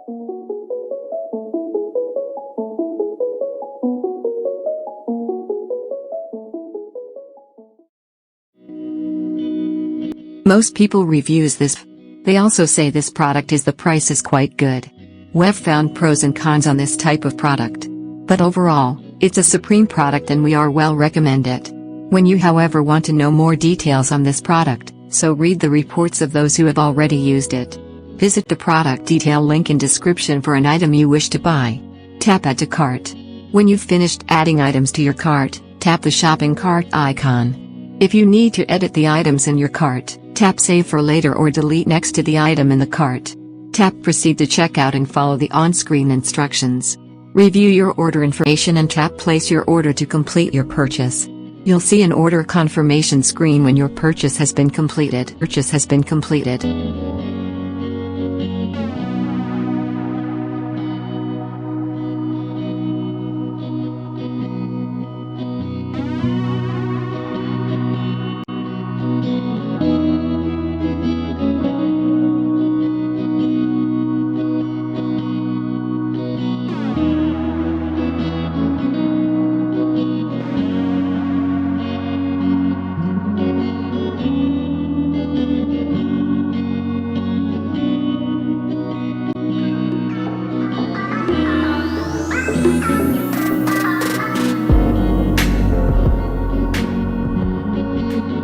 Most people reviews this. They also say this product the price is quite good. We've found pros and cons on this type of product. But overall, it's a supreme product and we are well recommend it. When you however want to know more details on this product, so read the reports of those who have already used it. Visit the product detail link in description for an item you wish to buy. Tap Add to Cart. When you've finished adding items to your cart, tap the shopping cart icon. If you need to edit the items in your cart, tap Save for later or delete next to the item in the cart. Tap Proceed to checkout and follow the on-screen instructions. Review your order information and tap Place your order to complete your purchase. You'll see an order confirmation screen when your purchase has been completed.